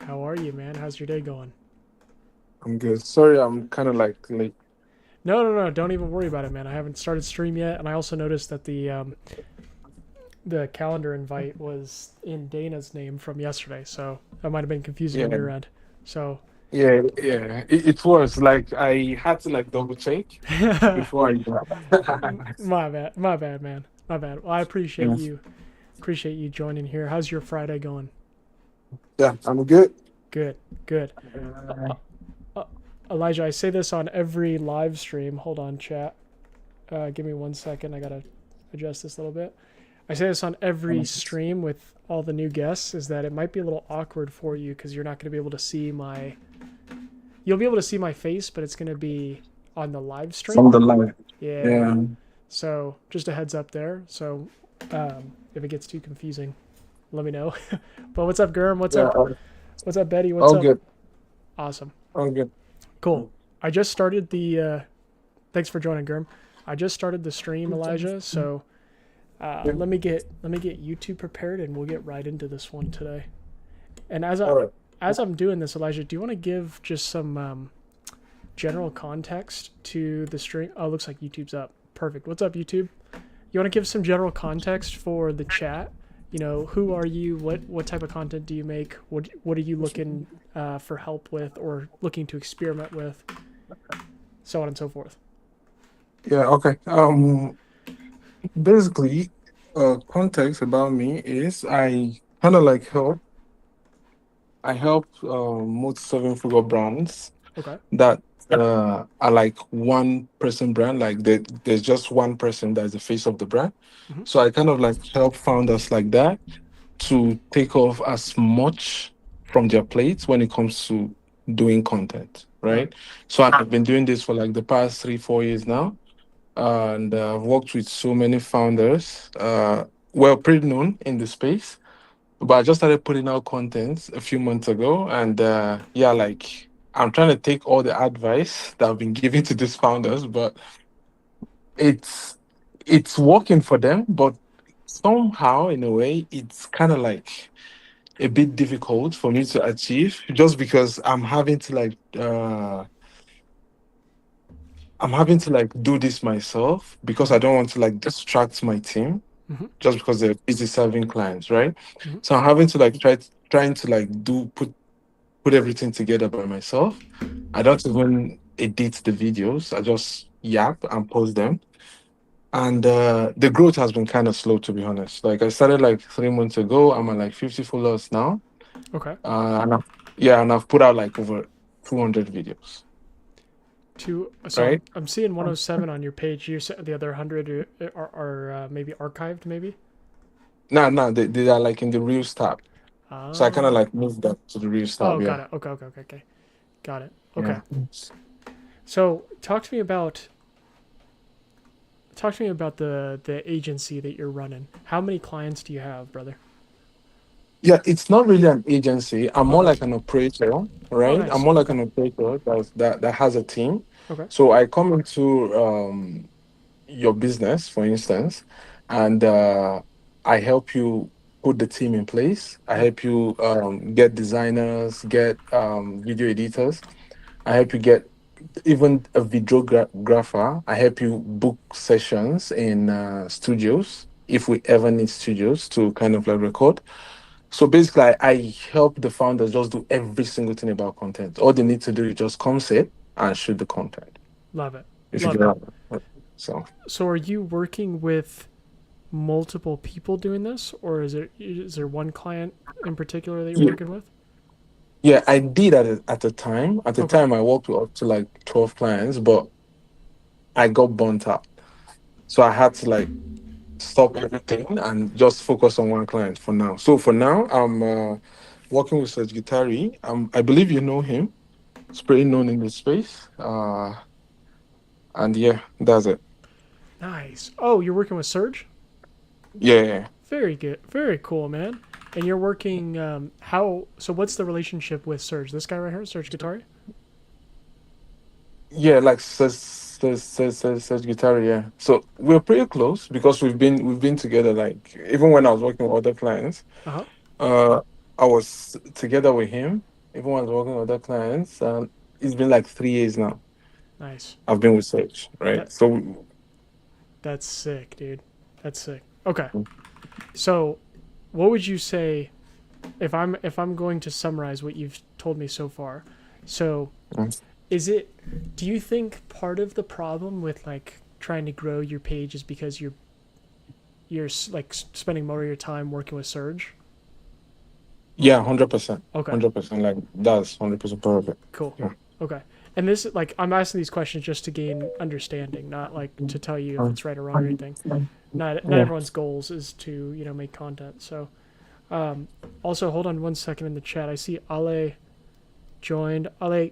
How are you, man? How's your day going? I'm good. Sorry, I'm kind of like late. No, no, no. Don't even worry about it, man. I haven't started stream yet, and I also noticed that the calendar invite was in Dana's name from yesterday, so that might have been confusing on Yeah, your end. So, yeah. It was like I had to like double check before my bad, man. My bad. Well, I appreciate Yeah, you joining here. How's your Friday going? yeah, I'm good. Good, good. Uh, uh, Elijah, I say this on every live stream. Hold on, chat. Give me 1 second. I gotta adjust this a little bit. I say this on every stream with all the new guests is that it might be a little awkward for you because you're not going to be able to see my. You'll be able to see my face, but it's going to be on the live From stream. the line. Yeah. Yeah, So just a heads up there. So if it gets too confusing, let me know. But what's up, Gurm? What's yeah. up? What's up, Betty? What's All up? good. Awesome. All good. Cool. I just started the. Thanks for joining, Gurm. I just started the stream, Elijah. So Yeah. let me get YouTube prepared, and we'll get right into this one today. And as I All right. as I'm doing this, Elijah, do you want to give just some general context to the stream? Oh, looks like YouTube's up. Perfect. What's up, YouTube? You want to give some general context for the chat? You know, who are you? What type of content do you make? What are you looking for help with, or looking to experiment with, so on and so forth. Yeah. Okay. Basically, context about me is I kind of like help. I help most seven-figure brands Okay. that are like one person brand, like there's just one person that's the face of the brand. Hmm. So I kind of like help founders like that to take off as much from their plates when it comes to doing content, Right. right? So I've been doing this for like the past 3 4 years now, and I've worked with so many founders, well, pretty known in the space, but I just started putting out content a few months ago, and yeah, like I'm trying to take all the advice that I've been giving to these founders, but it's it's working for them, but somehow, in a way, it's kind of like a bit difficult for me to achieve, just because I'm having to like do this myself because I Hmm. don't want to like distract my team Hmm. just because they're busy serving clients, right? Hmm. So I'm having to like trying to like do put everything together by myself. I don't even edit the videos. I just yap and post them. And the growth has been kind of slow, to be honest. Like I started like 3 months ago. I'm at like 50 followers now. Okay. Yeah, and I've put out like over 200 videos, So I'm right? I'm seeing 107 on your page. You said the other 100 are maybe archived, maybe. No, they are like in the Reels tab. So I kind of Oh. like moved that to the Reels Oh, tab. got Yeah. it. Okay, okay, okay, okay. Got it. Okay. Yeah. So talk to me about the agency that you're running. How many clients do you have, brother? Yeah, it's not really an agency. I'm more Okay. like an operator, Oh, right? I'm nice. more like Okay. an operator that has a team. Okay. So I come into your business, for instance, and I help you put the team in place. I Right. help you get designers, get video editors. I help you get even a videographer. I help you book sessions in studios if we ever need studios to kind of like record. So basically, I help the founders just do every single thing about content. All they need to do is just come sit and shoot the content. Love it. If you Love get it. that. So So are you working with multiple people doing this, or is there one client in particular that you're yeah, working with? yeah, I did at the time. At the Okay. time, I worked with up to like 12 clients, but I got burnt out. So I had to like stop everything and just focus on one client for now. So for now, I'm working with Serge Guitari. I believe you know him. He's pretty known in the space. And yeah, that's it. Nice. Oh, you're working with Surge? Yeah. Very good. Very cool, man. And you're working how so what's the relationship with Surge? This guy right here, Surge Guitari? Yeah, like Serge Guitari, yeah. So we're pretty close because we've been together. Like even when I was working with other clients, Uh-huh. uh, I was together with him. even when I was working with other clients, and it's been like 3 years now. Nice. I've been with Sage, right? That So, that's sick, dude. That's sick. Okay. So, what would you say if I'm going to summarize what you've told me so far? So, mm, is it do you think part of the problem with like trying to grow your page is because you're like spending more of your time working with Surge? yeah, 100%, Okay. 100%. Like that's 100% perfect. Cool. Yeah. Okay. And this, like, I'm asking these questions just to gain understanding, not like to tell you if Mm, it's right or wrong or anything. Not yeah. everyone's goals is to make content. So, also hold on one second in the chat. I see Ale joined. Ale,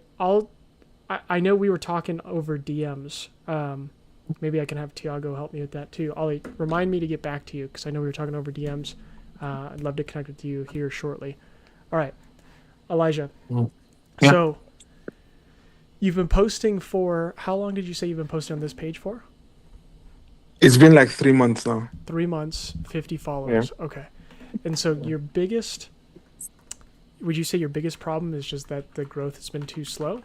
I know we were talking over DMs. Maybe I can have Tiago help me with that too. Ale, remind me to get back to you because I know we were talking over DMs. I'd love to connect with you here shortly. All right, Elijah. Mm. Yeah. So you've been posting for how long did you say you've been posting on this page for? It's been like 3 months now. 3 months, 50 Yeah. followers. Okay. And so would you say your biggest problem is just that the growth has been too slow?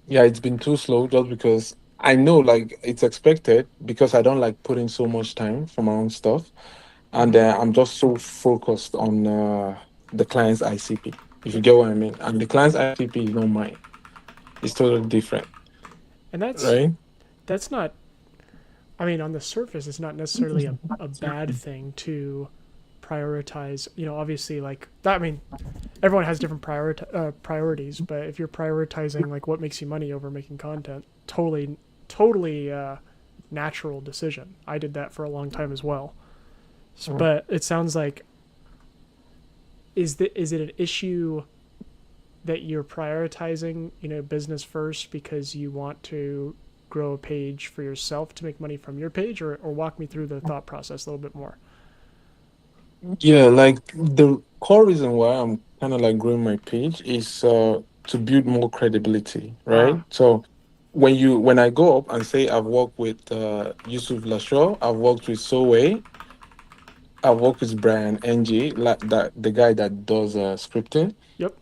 Yeah, it's been too slow just because I know like it's expected because I don't like putting so much time for my own stuff. And Mm-hmm. I'm just so focused on the client's ICP, if you get what I mean. And the client's ICP is not mine. It's totally different, And right? that's not, I mean, on the surface, it's not necessarily a bad thing to prioritize. Obviously, like that. I mean, everyone has different priorities, but if you're prioritizing like what makes you money over making content, totally natural decision. I did that for a long time as well. Mm. But it sounds like is it an issue that you're prioritizing, business first because you want to grow a page for yourself to make money from your page, or walk me through the thought process a little bit more. Yeah, like the core reason why I'm kind of like growing my page is to build more credibility, right? Ah, So when I go up and say I've worked with Yusuf Lashaw, I've worked with Sowe, I've worked with Brian NG, like that the guy that does scripting. yep,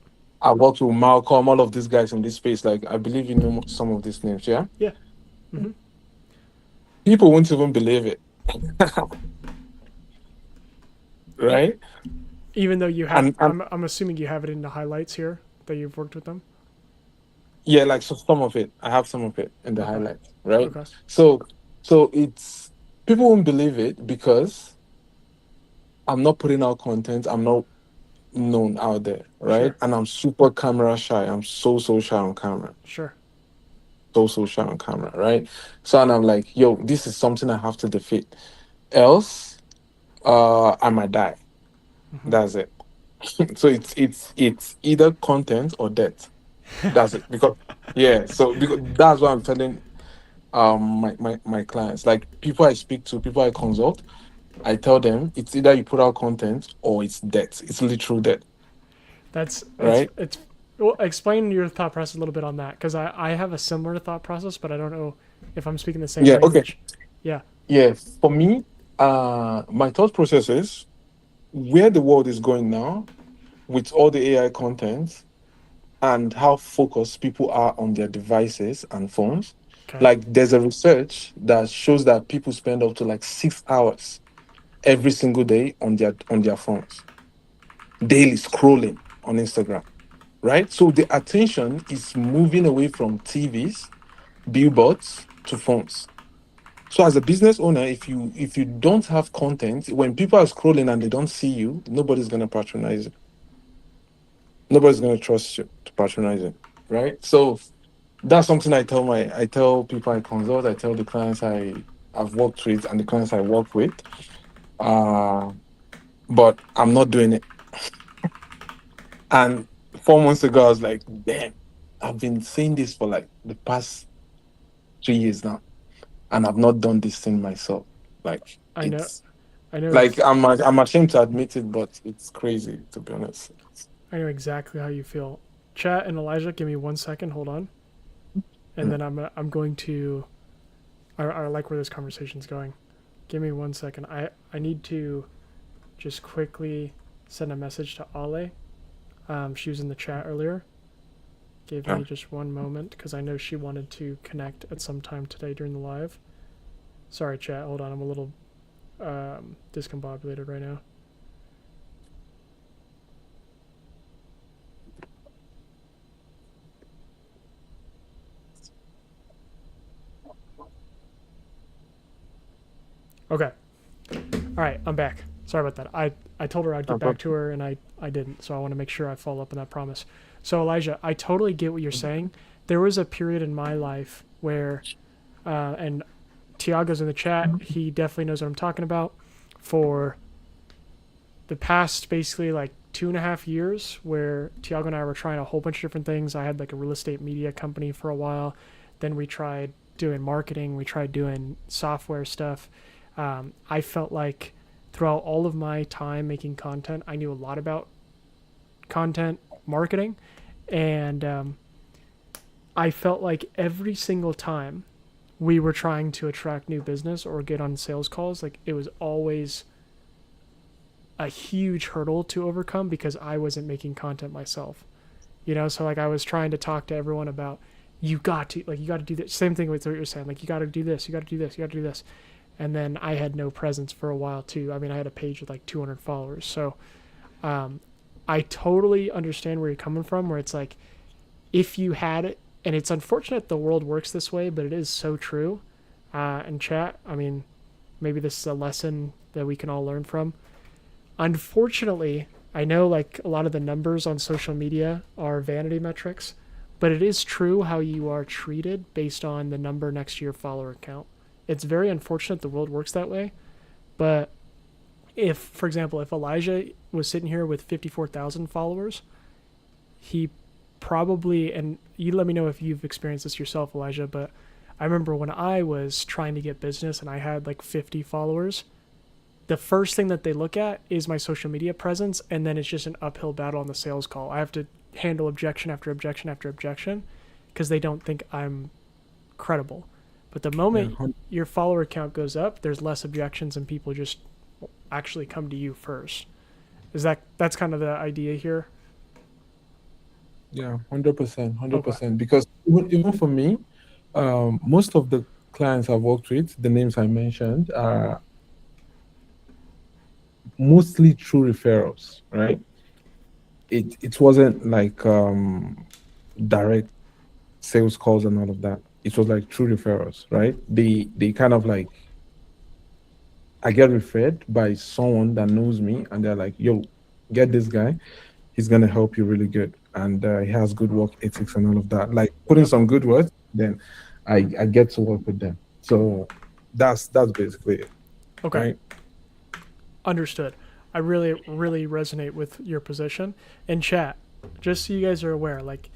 I've worked with Malcolm, all of these guys in this space. Like I believe you know some of these names, yeah. yeah, hmm People won't even believe it, yeah. right? Even though you have, And I'm assuming you have it in the highlights here that you've worked with them. yeah, like so some of it, I have some of it in the Okay, highlights, right? okay, So it's people won't believe it because I'm not putting out content. I'm not known out there, right? sure, And I'm super camera shy. I'm so shy on camera. sure. So shy on camera, right? So and I'm like, yo, this is something I have to defeat. Else, I might die. Hmm. That's it. So it's either content or death. That's it. Because yeah, so because that's what I'm telling my clients. Like people I speak to, people I consult, I tell them it's either you put out content or it's death. It's literal death, That's right? it's. Well, explain your thought process a little bit on that because I have a similar thought process, but I don't know if I'm speaking the same Yeah, okay. language. Yeah. Yeah. For me, my thought process is where the world is going now with all the AI content and how focused people are on their devices and phones. Okay. Like there's a research that shows that people spend up to like 6 hours every single day on their phones, daily scrolling on Instagram, right? So the attention is moving away from TVs, billboards to phones. So as a business owner, if you don't have content, when people are scrolling and they don't see you, nobody's gonna patronize you. Nobody's gonna trust you to patronize it, right? So that's something I tell people I consult, I tell the clients I've worked with and the clients I work with. Uh, but I'm not doing it. And 4 months ago, I was like, damn, I've been saying this for like the past 3 years now, and I've not done this thing myself. Like I know. it's I know. like I'm ashamed to admit it, but it's crazy to be honest. I know exactly how you feel. Chat and Elijah, give me 1 second. Hold on, and Mm. then I'm going to. I like where this conversation's going. Give me 1 second. I need to just quickly send a message to Ale. She was in the chat earlier. Give Yeah. me just one moment because I know she wanted to connect at some time today during the live. Sorry, chat. Hold on. I'm a little discombobulated right now. Okay. All right. I'm back. Sorry about that. I told her I'd get back to her, and I didn't. So I want to make sure I follow up on that promise. So, Elijah, I totally get what you're saying. There was a period in my life where, and Tiago's in the chat. He definitely knows what I'm talking about. For the past basically like 2.5 years, where Tiago and I were trying a whole bunch of different things. I had like a real estate media company for a while. Then we tried doing marketing. We tried doing software stuff. I felt like throughout all of my time making content, I knew a lot about content marketing. And I felt like every single time we were trying to attract new business or get on sales calls, like it was always a huge hurdle to overcome because I wasn't making content myself. So like I was trying to talk to everyone about you got to do this. Same thing with what you're saying. Like you got to do this, you got to do this, you got to do this. And then I had no presence for a while too. I mean, I had a page with like 200 followers. So I totally understand where you're coming from, where it's like if you had it, and it's unfortunate the world works this way, but it is so true. And chat, I mean, maybe this is a lesson that we can all learn from. Unfortunately, I know like a lot of the numbers on social media are vanity metrics, but it is true how you are treated based on the number next to your follower count. It's very unfortunate the world works that way, but if, for example, if Elijah was sitting here with 54,000 followers, he probably, and you let me know if you've experienced this yourself, Elijah, but I remember when I was trying to get business and I had like 50 followers, the first thing that they look at is my social media presence, and then it's just an uphill battle on the sales call. I have to handle objection after objection after objection because they don't think I'm credible. But the moment Yeah, your follower count goes up, there's less objections and people just actually come to you first. That's kind of the idea here? yeah, 100%, Okay. 100%. Because even for me, most of the clients I've worked with, the names I mentioned, are mostly through referrals, right? It wasn't like direct sales calls and all of that. It was like through referrals, right? They kind of like I get referred by someone that knows me, and they're like, "Yo, get this guy. He's gonna help you really good, and he has good work ethics and all of that." Like put in Yep. some good words, then I get to work with them. So that's basically it, Okay. right? Understood. I really, really resonate with your position. And chat, just so you guys are aware, like,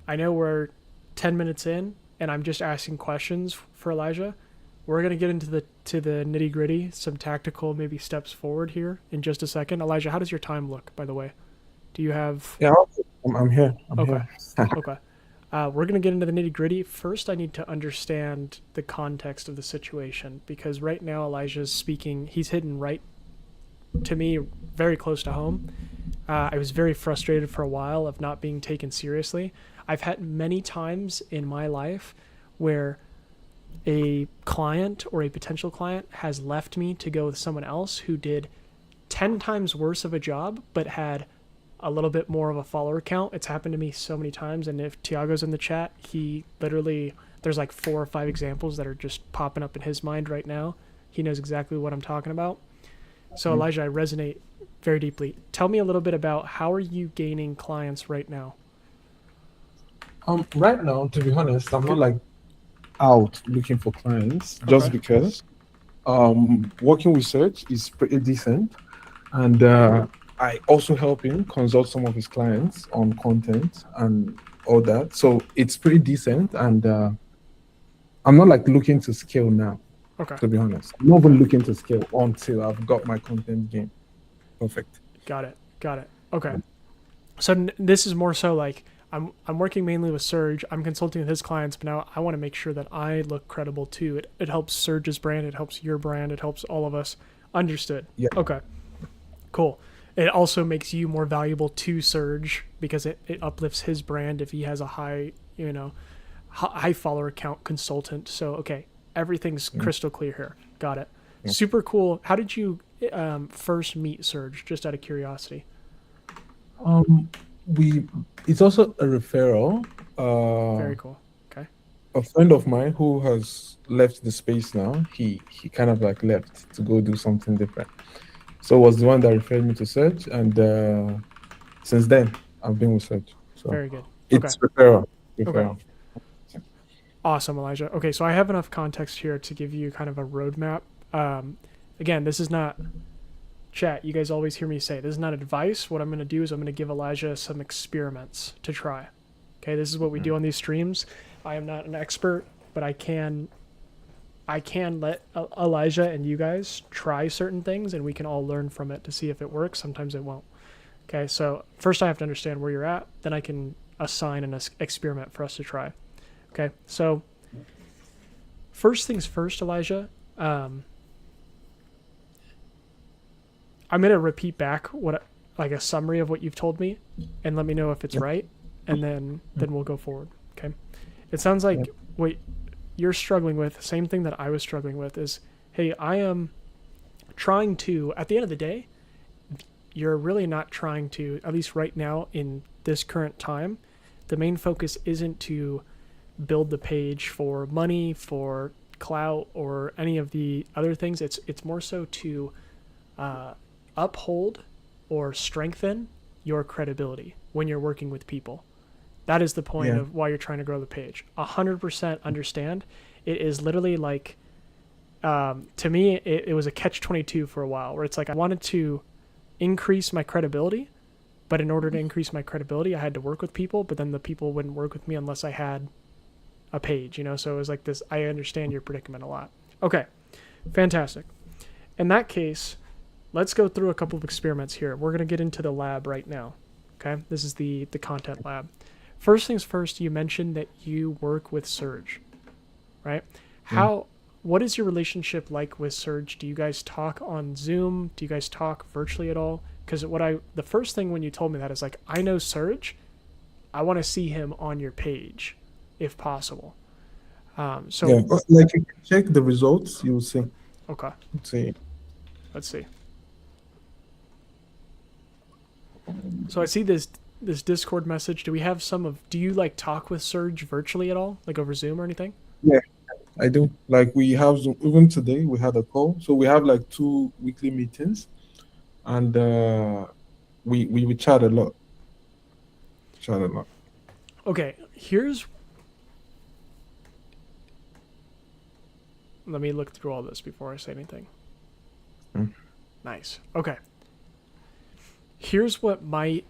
I know we're 10 minutes in, and I'm just asking questions for Elijah. We're gonna get into the nitty gritty, some tactical maybe steps forward here in just a second. Elijah, how does your time look, by the way? Do you have? Yeah, I'm here. I'm Okay, here. okay. We're gonna get into the nitty gritty. First, I need to understand the context of the situation because right now Elijah's speaking. He's hidden right to me very close to home. I was very frustrated for a while of not being taken seriously. I've had many times in my life where a client or a potential client has left me to go with someone else who did 10 times worse of a job but had a little bit more of a follower count. It's happened to me so many times. And if Tiago's in the chat, he literally, there's like 4 or 5 examples that are just popping up in his mind right now. He knows exactly what I'm talking about. So Elijah, I resonate very deeply. Tell me a little bit about how are you gaining clients right now? Right now, to be honest, I'm not like out looking for clients just Okay. because working with Search is pretty decent, and I also help him consult some of his clients on content and all that. So it's pretty decent, and I'm not like looking to scale now. Okay. To be honest, I'm not even looking to scale until I've got my content game perfect. Got it. Got it. Okay. So this is more so like I'm working mainly with Serge. I'm consulting with his clients, but now I want to make sure that I look credible too. It helps Serge's brand. It helps your brand. It helps all of us. Understood. Yeah. Okay. Cool. it also makes you more valuable to Surge because it uplifts his brand if he has a high, high follower count consultant. So, okay, everything's crystal clear here. Got it. Yeah. Super cool. How did you first meet Surge, just out of curiosity? It's also a referral. Very cool. Okay. A friend of mine who has left the space now, he kind of like left to go do something different. So it was the one that referred me to Surge, and since then I've been with Surge. So Very good. it's referral. Okay. Awesome, Elijah. Okay, so I have enough context here to give you kind of a roadmap. Again, this is not chat. You guys always hear me say this is not advice. What I'm going to do is I'm going to give Elijah some experiments to try. Okay, this is what we do on these streams. I am not an expert, but I can let Elijah and you guys try certain things, and we can all learn from it to see if it works. Sometimes it won't. Okay, so first I have to understand where you're at. Then I can assign an experiment for us to try. Okay, so first things first, Elijah. I'm going to repeat back like a summary of what you've told me, and let me know if it's right, and then we'll go forward. Okay. It sounds like what you're struggling with, same thing that I was struggling with, is, hey, I am trying to, at the end of the day, you're really not trying to, at least right now in this current time, the main focus isn't to build the page for money, for clout, or any of the other things. It's more so to uphold or strengthen your credibility when you're working with people. That is the point of why you're trying to grow the page. 100% understand. It is literally like, to me, it was a catch-22 for a while, where it's like I wanted to increase my credibility, but in order to increase my credibility, I had to work with people, but then the people wouldn't work with me unless I had a page, So it was like this. I understand your predicament a lot. Okay, fantastic. In that case, let's go through a couple of experiments here. We're going to get into the lab right now. Okay, this is the content lab. First things first, you mentioned that you work with Surge, right? What is your relationship like with Surge? Do you guys talk on Zoom? Do you guys talk virtually at all? Because the first thing when you told me that is like, I know Surge. I want to see him on your page, if possible. Like you can check the results, you'll see. Okay. Let's see. So I see this Discord message. Do you like talk with Surge virtually at all? Like over Zoom or anything? Yeah, I do. Like we have Zoom. Even today we had a call. So we have like 2 weekly meetings, and we chat a lot. Okay, let me look through all this before I say anything. Nice. Okay. Here's what might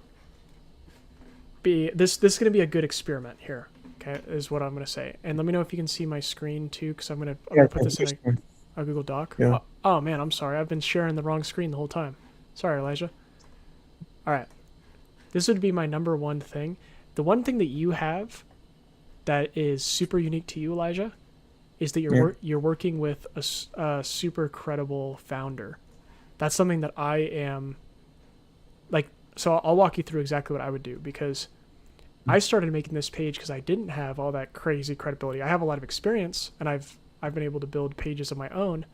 be this is going to be a good experiment here. Okay, is what I'm going to say. And let me know if you can see my screen too, because I'm going to put this in a Google Doc. Yeah. Oh man, I'm sorry. I've been sharing the wrong screen the whole time. Sorry, Elijah. All right. This would be my number one thing. The one thing that you have that is super unique to you, Elijah, is that you're working with a super credible founder. That's something that I am like. So I'll walk you through exactly what I would do, because I started making this page because I didn't have all that crazy credibility. I have a lot of experience, and I've been able to build pages of my own,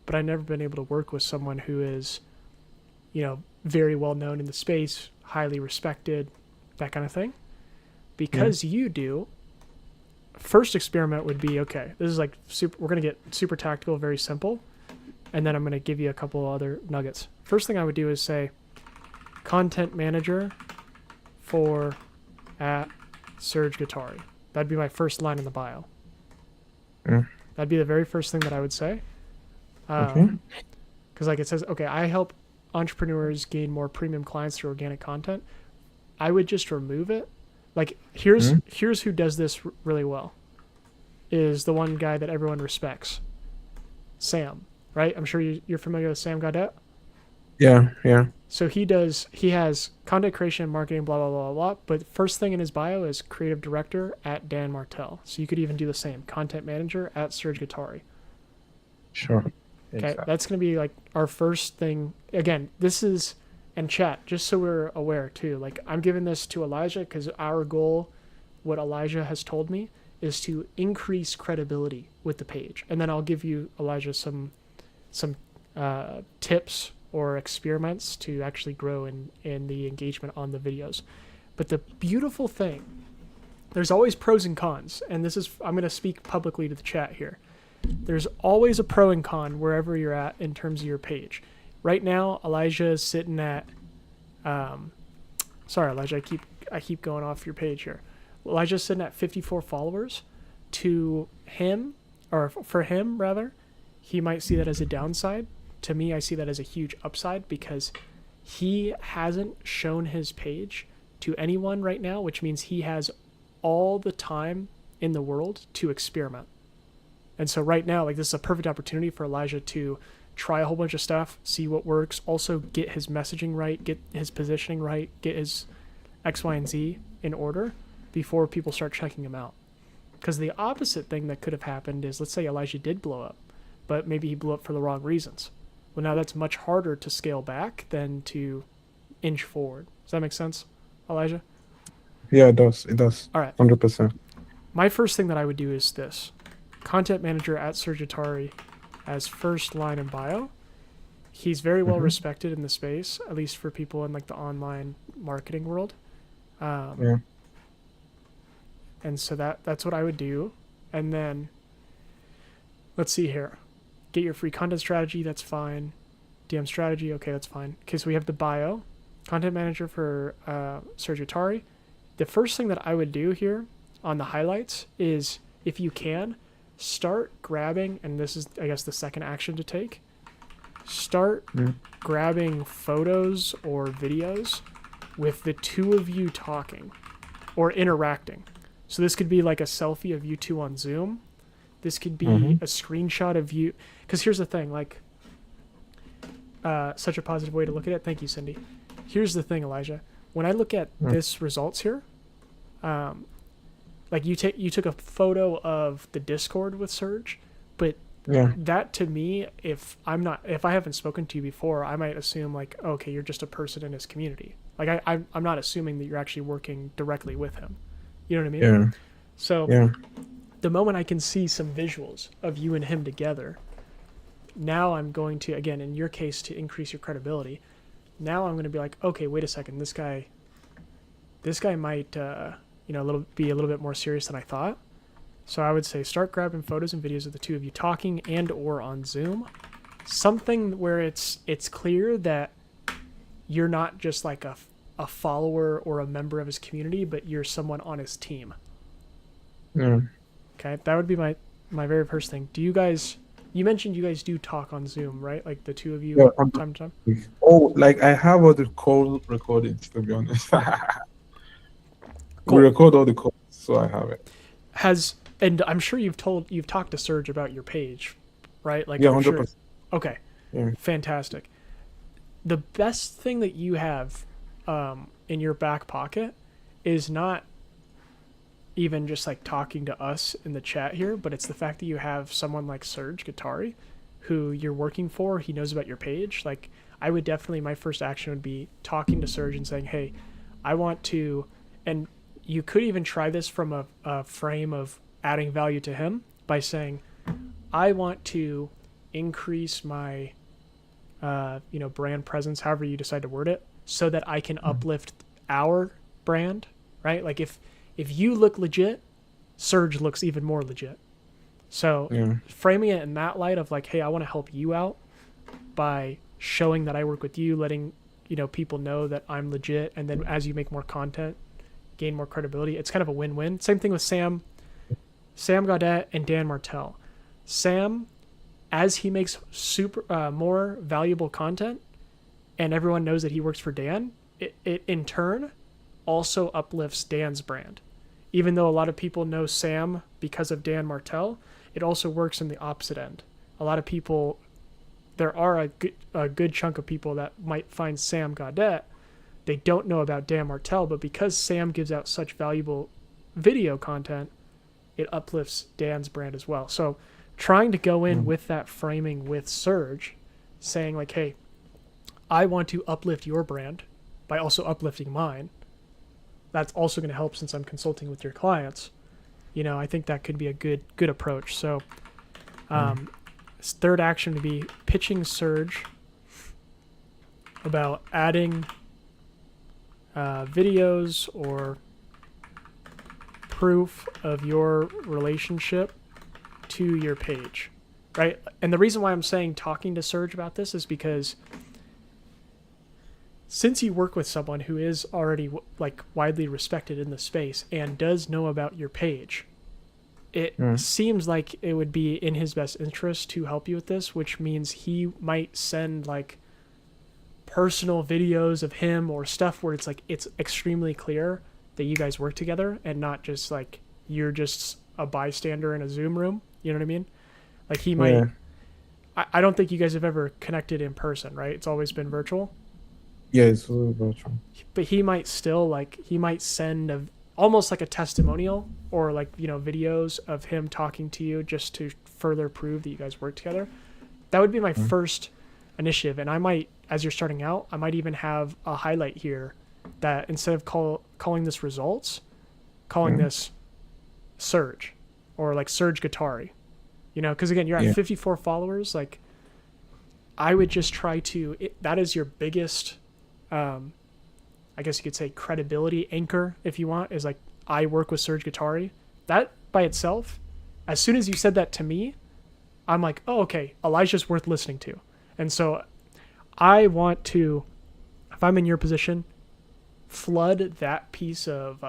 but I've never been able to work with someone who is, very well known in the space, highly respected, that kind of thing. Because you do, first experiment would be, okay, this is like we're going to get super tactical, very simple, and then I'm going to give you a couple other nuggets. First thing I would do is say, content manager for @Surge Guitari. That'd be my first line in the bio. That'd be the very first thing that I would say. Because like it says, okay, I help entrepreneurs gain more premium clients through organic content. I would just remove it. Like here's who does this really well. Is the one guy that everyone respects, Sam, right? I'm sure you're familiar with Sam Gaudet. Yeah. So he has content creation, marketing, blah, blah, blah, blah. But first thing in his bio is creative director @Dan Martell. So you could even do the same. Content manager @Surge Guitari. Sure. Okay. Exactly. That's going to be like our first thing. Again, this is And chat, just so we're aware too, like I'm giving this to Elijah because our goal, what Elijah has told me, is to increase credibility with the page. And then I'll give you, Elijah, some tips or experiments to actually grow in the engagement on the videos. But the beautiful thing, there's always pros and cons. And this is, I'm going to speak publicly to the chat here. There's always a pro and con wherever you're at in terms of your page. Right now, Elijah is sitting at, sorry, Elijah, I keep going off your page here. Elijah's sitting at 54 followers. To him, or for him rather, he might see that as a downside. To me, I see that as a huge upside because he hasn't shown his page to anyone right now, which means he has all the time in the world to experiment. And so right now, like, this is a perfect opportunity for Elijah to try a whole bunch of stuff, see what works, also get his messaging right, get his positioning right, get his X, Y, and Z in order before people start checking him out. Because the opposite thing that could have happened is, let's say Elijah did blow up, but maybe he blew up for the wrong reasons. Well, now that's much harder to scale back than to inch forward. Does that make sense, Elijah? Yeah, it does. It does. All right. 100%. My first thing that I would do is this. Content manager at Surgitari as first line in bio. He's very well respected in the space, at least for people in like the online marketing world. Yeah. And so that's what I would do. And then let's see here. Get your free content strategy, that's fine. DM strategy, okay, that's fine. Okay, so we have the bio. Content manager for Surgitari. The first thing that I would do here on the highlights is, if you can, start grabbing, and this is, I guess, the second action to take, start grabbing photos or videos with the two of you talking or interacting. So this could be like a selfie of you two on Zoom. This could be a screenshot of you. Because here's the thing, like, such a positive way to look at it. Thank you, Cindy. Here's the thing, Elijah. When I look at this results here, like you took a photo of the Discord with Surge, but that to me, if I haven't spoken to you before, I might assume like, okay, you're just a person in his community. Like I'm not assuming that you're actually working directly with him. You know what I mean? Yeah. So the moment I can see some visuals of you and him together, now I'm going to, again, in your case, to increase your credibility, now I'm going to be like, okay, wait a second, this guy might, be a little bit more serious than I thought. So I would say start grabbing photos and videos of the two of you talking and or on Zoom. Something where it's clear that you're not just like a follower or a member of his community, but you're someone on his team. Yeah. Okay, that would be my very first thing. You mentioned you guys do talk on Zoom, right? Like the two of you time to time? Oh, like I have all the call recordings, to be honest. Cool. We record all the calls, so I have it. And I'm sure you've talked to Serge about your page, right? Like, yeah, I'm 100%. sure. Okay, Yeah. fantastic. The best thing that you have in your back pocket is not even just like talking to us in the chat here, but it's the fact that you have someone like Serge Guittari who you're working for. He knows about your page. Like, I would definitely, my first action would be talking to Serge and saying, hey, I want to, and you could even try this from a frame of adding value to him by saying, I want to increase my brand presence, however you decide to word it, so that I can uplift our brand, right? Like if you look legit, Serge looks even more legit. So framing it in that light of like, hey, I want to help you out by showing that I work with you, letting people know that I'm legit, and then as you make more content, gain more credibility. It's kind of a win-win. Same thing with Sam Gaudet and Dan Martell. Sam, as he makes more valuable content, and everyone knows that he works for Dan, it in turn also uplifts Dan's brand. Even though a lot of people know Sam because of Dan Martell, it also works in the opposite end. A lot of people, there are a good chunk of people that might find Sam Gaudet, they don't know about Dan Martell, but because Sam gives out such valuable video content, it uplifts Dan's brand as well. So trying to go in with that framing with Serge, saying like, hey, I want to uplift your brand by also uplifting mine. That's also going to help since I'm consulting with your clients. I think that could be a good approach. So third action would be pitching Surge about adding videos or proof of your relationship to your page, right? And the reason why I'm saying talking to Surge about this is because since you work with someone who is already like widely respected in the space and does know about your page, it seems like it would be in his best interest to help you with this, which means he might send like personal videos of him or stuff where it's like it's extremely clear that you guys work together and not just like you're just a bystander in a Zoom room. You know what I mean? Like he might. I don't think you guys have ever connected in person, right? It's always been virtual. Yeah, it's a little virtual. But he might still he might send almost like a testimonial or like, videos of him talking to you just to further prove that you guys work together. That would be my first initiative. And I might, as you're starting out, I might even have a highlight here that instead of calling this results, calling this Surge or like Surge Guitari, because again, you're at 54 followers. Like I would just try to, that is your biggest, I guess you could say credibility anchor if you want, is like, I work with Surge Guitari. That by itself, as soon as you said that to me, I'm like, oh, okay, Elijah's worth listening to. And so I want to, if I'm in your position, flood that piece of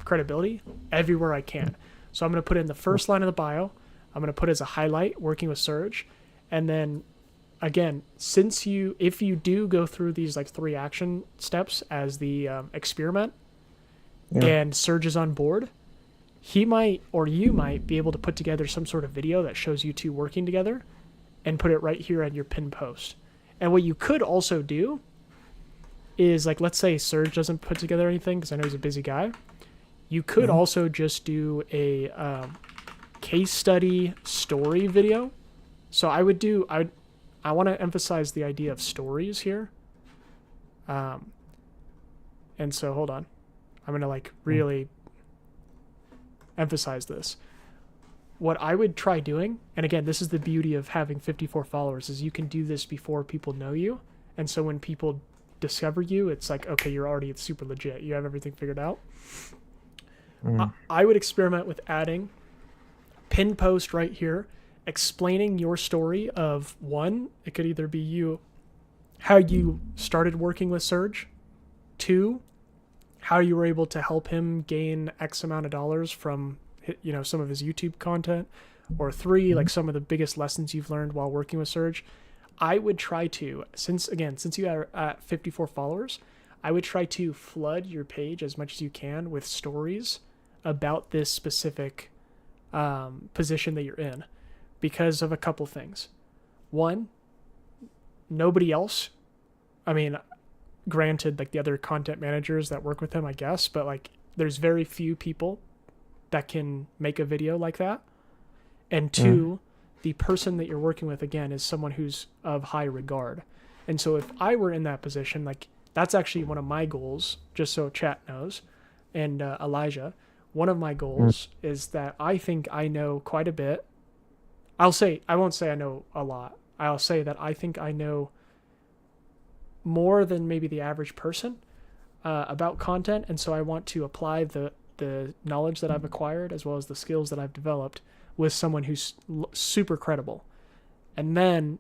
credibility everywhere I can. So I'm going to put in the first line of the bio. I'm going to put as a highlight working with Surge. And then again, if you do go through these like 3 action steps as the experiment and Surge is on board, he might, or you might be able to put together some sort of video that shows you two working together and put it right here at your pin post. And what you could also do is like, let's say Surge doesn't put together anything because I know he's a busy guy. You could also just do a case study story video. So I want to emphasize the idea of stories here. And so hold on. I'm going to like really emphasize this. What I would try doing, and again, this is the beauty of having 54 followers, is you can do this before people know you. And so when people discover you, it's like, okay, you're already super legit. You have everything figured out. I would experiment with adding pin post right here, explaining your story of one, it could either be you, how you started working with Surge, 2, how you were able to help him gain X amount of dollars from, some of his YouTube content, or 3, like some of the biggest lessons you've learned while working with Surge. I would try to, since you are at 54 followers, I would try to flood your page as much as you can with stories about this specific position that you're in, because of a couple things. One, nobody else, granted, like the other content managers that work with him, I guess, but like there's very few people that can make a video like that. And 2, the person that you're working with, again, is someone who's of high regard. And so if I were in that position, like that's actually one of my goals, just so chat knows, and Elijah, one of my goals is that I think I know quite a bit. I won't say I know a lot. I'll say that I think I know more than maybe the average person about content. And so I want to apply the knowledge that I've acquired as well as the skills that I've developed with someone who's super credible. And then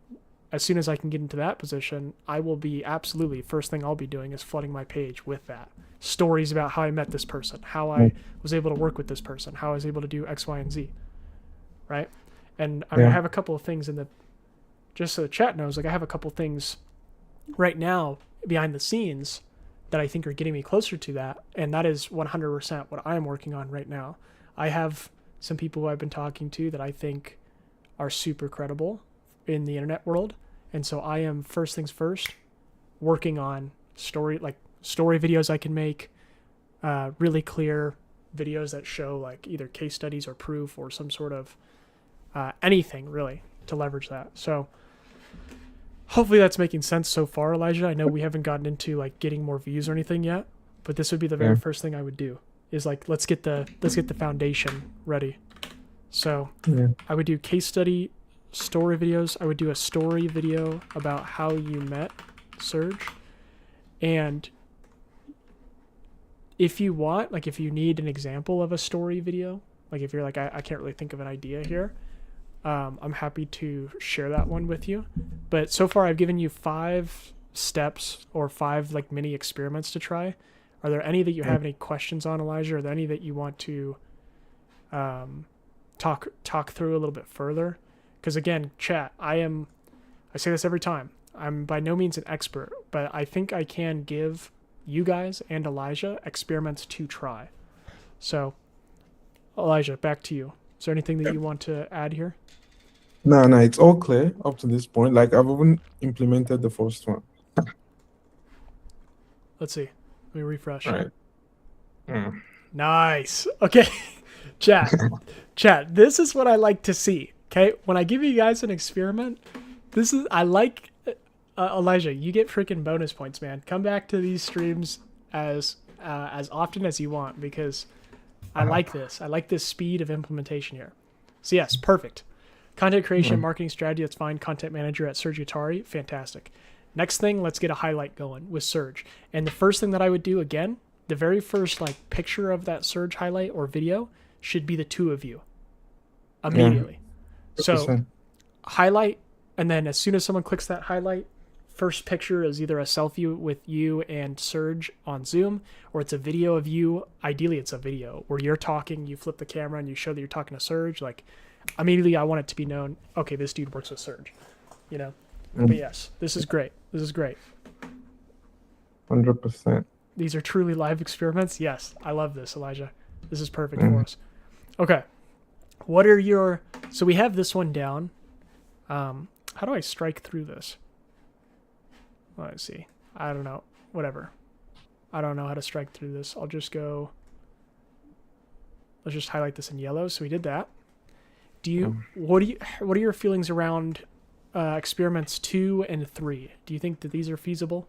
as soon as I can get into that position, I will be absolutely, first thing I'll be doing is flooding my page with that. Stories about how I met this person, how I was able to work with this person, how I was able to do X, Y, and Z. Right? And I have a couple of things just so the chat knows, like I have a couple things right now behind the scenes that I think are getting me closer to that. And that is 100% what I'm working on right now. I have some people who I've been talking to that I think are super credible in the internet world. And so I am, first things first, working on story videos I can make, really clear videos that show like either case studies or proof or some sort of anything really to leverage that. So hopefully that's making sense so far, Elijah. I know we haven't gotten into like getting more views or anything yet, but this would be the very first thing I would do is like let's get the foundation ready. So I would do case study story videos. I would do a story video about how you met Serge. And if you want, like if you need an example of a story video, like if you're like, I can't really think of an idea here, I'm happy to share that one with you. But so far I've given you 5 steps or 5 like mini experiments to try. Are there any that you have any questions on, Elijah? Are there any that you want to talk through a little bit further? Because again, chat, I say this every time, I'm by no means an expert, but I think I can give you guys and Elijah experiments to try. So Elijah, back to you. Is there anything that you want to add here? No, it's all clear up to this point. Like I've even implemented the first one. Let's see. Let me refresh. All right. Nice. Okay. Chat, this is what I like to see. Okay, when I give you guys an experiment, I like Elijah. You get freaking bonus points, man. Come back to these streams as often as you want because I like this. I like this speed of implementation here. So yes, perfect. Content creation, marketing strategy. That's fine. Content manager at Serge Utari, fantastic. Next thing, let's get a highlight going with Serge. And the first thing that I would do again, the very first like picture of that Serge highlight or video should be the 2 of you immediately. So highlight, and then as soon as someone clicks that highlight, first picture is either a selfie with you and Serge on Zoom, or it's a video of you. Ideally, it's a video where you're talking, you flip the camera, and you show that you're talking to Serge. Like, immediately, I want it to be known, okay, this dude works with Serge, you know? But yes, this is great. This is great. 100%. These are truly live experiments. Yes, I love this, Elijah. This is perfect for us. Okay. What are your... So we have this one down. How do I strike through this? Let's see. I don't know. Whatever. I don't know how to strike through this. I'll just go... Let's just highlight this in yellow. So we did that. What are your feelings around experiments 2 and 3? Do you think that these are feasible?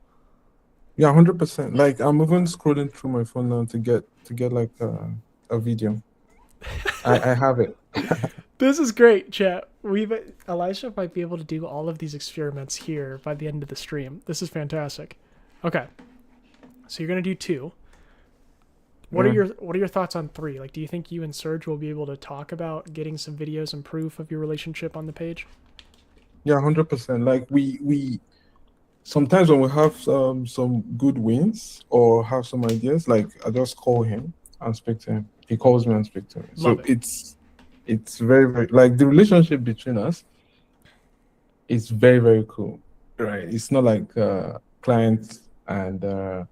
Yeah, 100%. Like I'm even scrolling through my phone now to get like a video. I have it. This is great, chat. Elijah might be able to do all of these experiments here by the end of the stream. This is fantastic. Okay, so you're gonna do 2. What are your thoughts on 3? Like, do you think you and Serge will be able to talk about getting some videos and proof of your relationship on the page? Yeah, 100%. Like we sometimes when we have some good wins or have some ideas, like I just call him and speak to him. He calls me and speak to me. So it's very, very like the relationship between us is very, very cool. Right. It's not like client and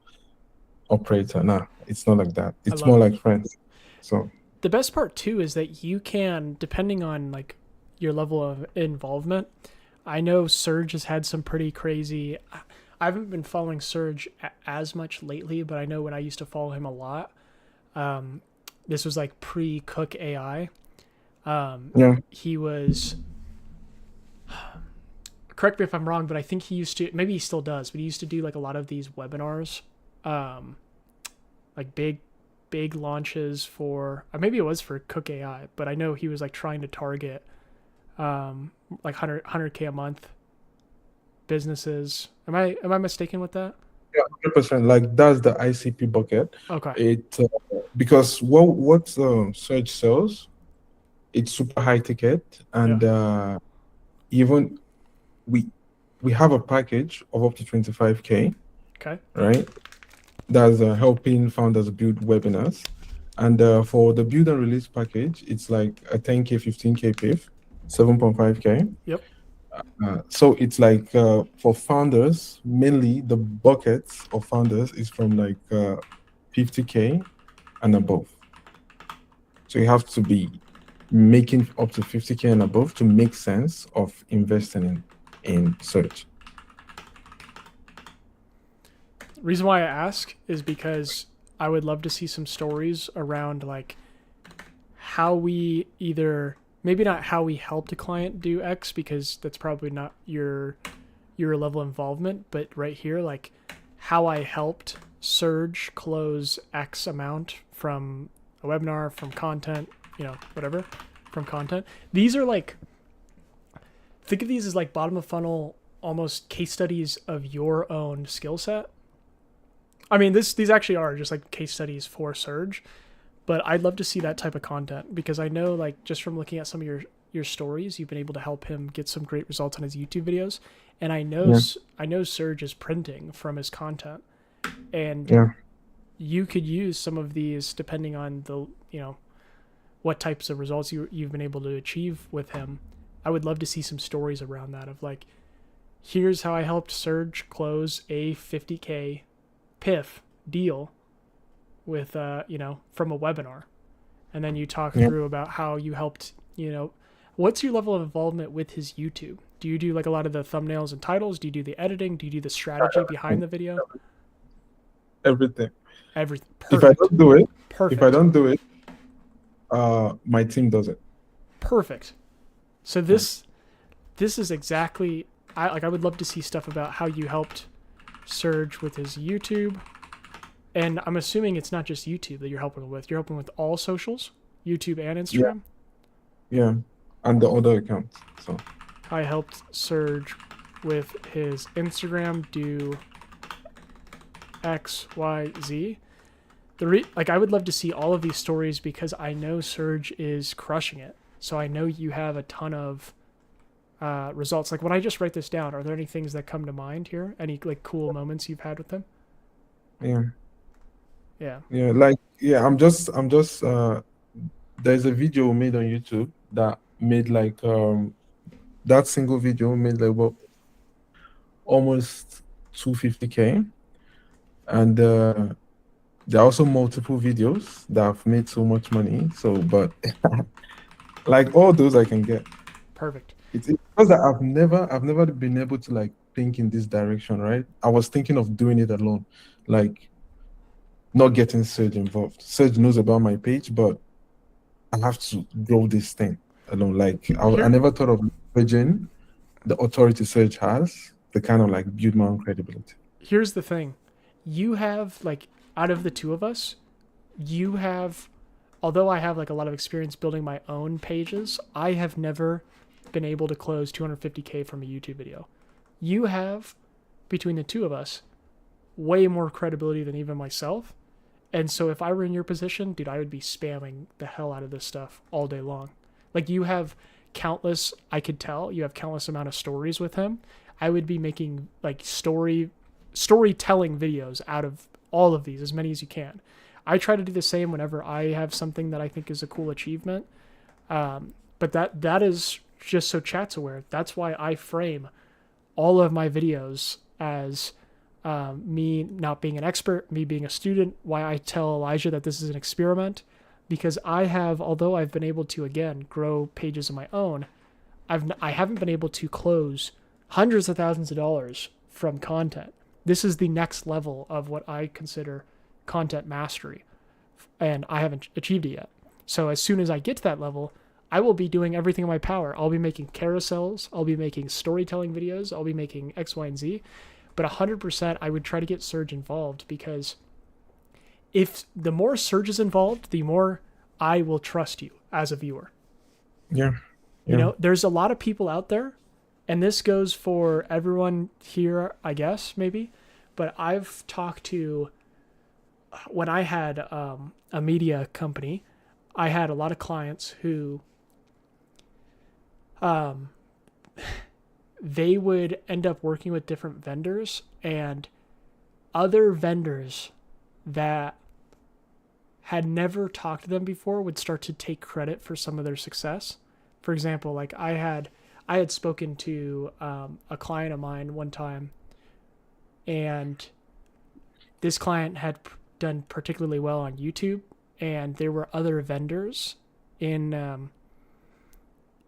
operator. Nah, it's not like that. It's more like friends. So the best part too is that you can, depending on like your level of involvement, I know Serge has had some pretty crazy... I haven't been following Serge as much lately, but I know when I used to follow him a lot, this was like pre-Cook AI. He was... Correct me if I'm wrong, but I think he used to... Maybe he still does, but he used to do like a lot of these webinars, like big launches for... maybe it was for Cook AI, but I know he was like trying to target... like 100K a month businesses. Am I mistaken with that? Yeah, 100%. Like that's the ICP bucket. Okay. It because what Search sells, it's super high ticket, and even we have a package of up to 25K. Okay. Right. That's helping founders build webinars, and for the build and release package, it's like a 10K, 15K PIF. 7.5K. Yep. So it's like for founders, mainly the buckets of founders is from like 50K and above. So you have to be making up to 50K and above to make sense of investing in Search. The reason why I ask is because I would love to see some stories around like how we either... Maybe not how we helped a client do X, because that's probably not your your level of involvement, but right here, like how I helped Surge close X amount from a webinar, from content, whatever, from content. These are like, think of these as like bottom of funnel, almost case studies of your own skill set. I mean, these actually are just like case studies for Surge, but I'd love to see that type of content because I know, like, just from looking at some of your stories, you've been able to help him get some great results on his YouTube videos. And I know Surge is printing from his content, and you could use some of these depending on the, what types of results you've been able to achieve with him. I would love to see some stories around that of like, here's how I helped Surge close a 50K PIF deal with, from a webinar. And then you talk through about how you helped, what's your level of involvement with his YouTube? Do you do like a lot of the thumbnails and titles? Do you do the editing? Do you do the strategy behind the video? Everything. Everything. If I don't do it, Perfect. My team does it. Perfect. So this is exactly, I would love to see stuff about how you helped Surge with his YouTube. And I'm assuming it's not just YouTube that you're helping with. You're helping with all socials, YouTube and Instagram. Yeah. And the other accounts. So I helped Surge with his Instagram do X, Y, Z. I would love to see all of these stories because I know Surge is crushing it. So I know you have a ton of results. Like when I just write this down, are there any things that come to mind here? Any like cool moments you've had with them? Yeah. I'm just there's a video made on YouTube that made like that single video made like about almost 250K, and there are also multiple videos that have made so much money. So, but like all those I can get. Perfect. It's because that I've never been able to like think in this direction, right? I was thinking of doing it alone, like not getting Serge involved. Serge knows about my page, but I have to grow this thing alone. Like I never thought of leveraging the authority Serge has to kind of like build my own credibility. Here's the thing. You have, like, out of the two of us, you have, although I have like a lot of experience building my own pages, I have never been able to close 250K from a YouTube video. You have, between the two of us, way more credibility than even myself. And so if I were in your position, dude, I would be spamming the hell out of this stuff all day long. Like you have countless, I could tell, you have countless amount of stories with him. I would be making like storytelling videos out of all of these, as many as you can. I try to do the same whenever I have something that I think is a cool achievement. But that is just so chat's aware. That's why I frame all of my videos as me not being an expert, me being a student, why I tell Elijah that this is an experiment, because although I've been able to, again, grow pages of my own, I haven't been able to close hundreds of thousands of dollars from content. This is the next level of what I consider content mastery, and I haven't achieved it yet. So as soon as I get to that level, I will be doing everything in my power. I'll be making carousels, I'll be making storytelling videos, I'll be making X, Y, and Z. But 100% I would try to get Surge involved, because if the more Surge is involved, the more I will trust you as a viewer. Yeah. There's a lot of people out there, and this goes for everyone here, I guess, maybe. But I've talked to, when I had a media company, I had a lot of clients who they would end up working with different vendors, and other vendors that had never talked to them before would start to take credit for some of their success. For example, like I had spoken to a client of mine one time, and this client had done particularly well on YouTube, and there were other vendors in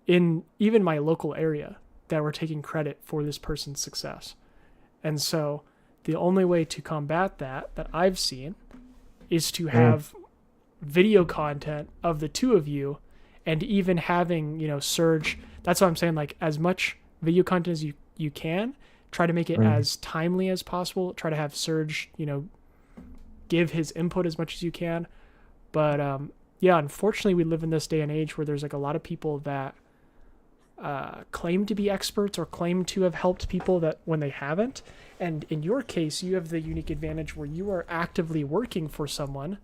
even my local area that were taking credit for this person's success. And so the only way to combat that I've seen is to have video content of the two of you, and even having, Surge. That's what I'm saying, like as much video content as you can, Try to make it as timely as possible. Try to have Serge, give his input as much as you can. But yeah, unfortunately, we live in this day and age where there's like a lot of people that claim to be experts or claim to have helped people that when they haven't. And in your case, you have the unique advantage where you are actively working for someone.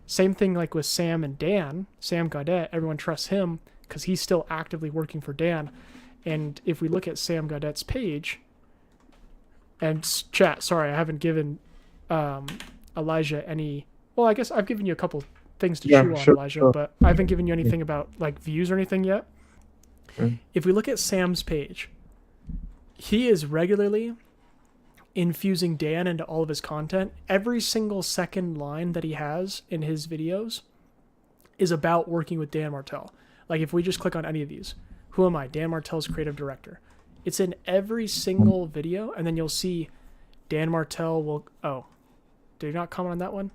Same thing like with Sam and Dan. Sam Gaudet, everyone trusts him because he's still actively working for Dan. And if we look at Sam Gaudet's page, and chat, sorry, I haven't given Elijah any. Well, I guess I've given you a couple things to chew on, Elijah, but I haven't given you anything about like views or anything yet. If we look at Sam's page, he is regularly infusing Dan into all of his content. Every single second line that he has in his videos is about working with Dan Martell. Like if we just click on any of these, who am I? Dan Martell's creative director. It's in every single video, and then you'll see Dan Martell will... Oh, did you not comment on that one?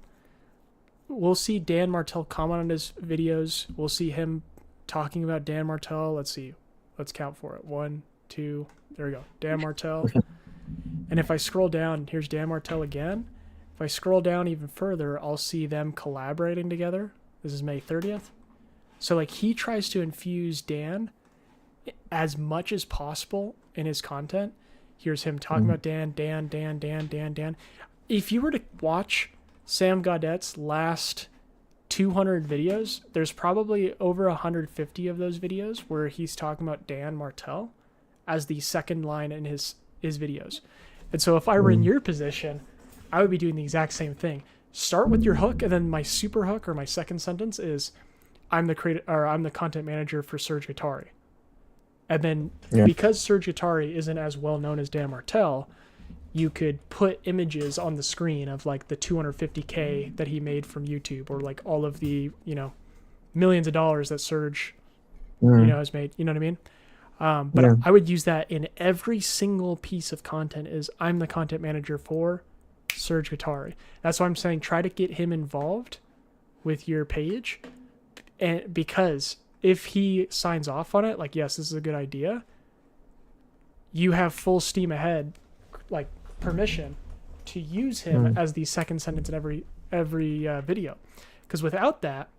We'll see Dan Martell comment on his videos. We'll see him talking about Dan Martell. Let's see. Let's count for it. 1, 2, there we go. Dan Martell. And if I scroll down, here's Dan Martell again. If I scroll down even further, I'll see them collaborating together. This is May 30th. So like he tries to infuse Dan as much as possible in his content. Here's him talking about Dan. If you were to watch Sam Gaudet's last 200 videos, there's probably over 150 of those videos where he's talking about Dan Martell as the second line in his videos. And so if I were in your position, I would be doing the exact same thing. Start with your hook, and then my super hook or my second sentence is I'm the content manager for Serge Guattari. And then because Serge Guattari isn't as well known as Dan Martell, you could put images on the screen of like the 250K that he made from YouTube, or like all of the, millions of dollars that Serge, has made. You know what I mean? But I would use that in every single piece of content is I'm the content manager for Serge Guattari. That's why I'm saying try to get him involved with your page. And because if he signs off on it, like, yes, this is a good idea, you have full steam ahead, like permission to use him as the second sentence in every video. Because without that,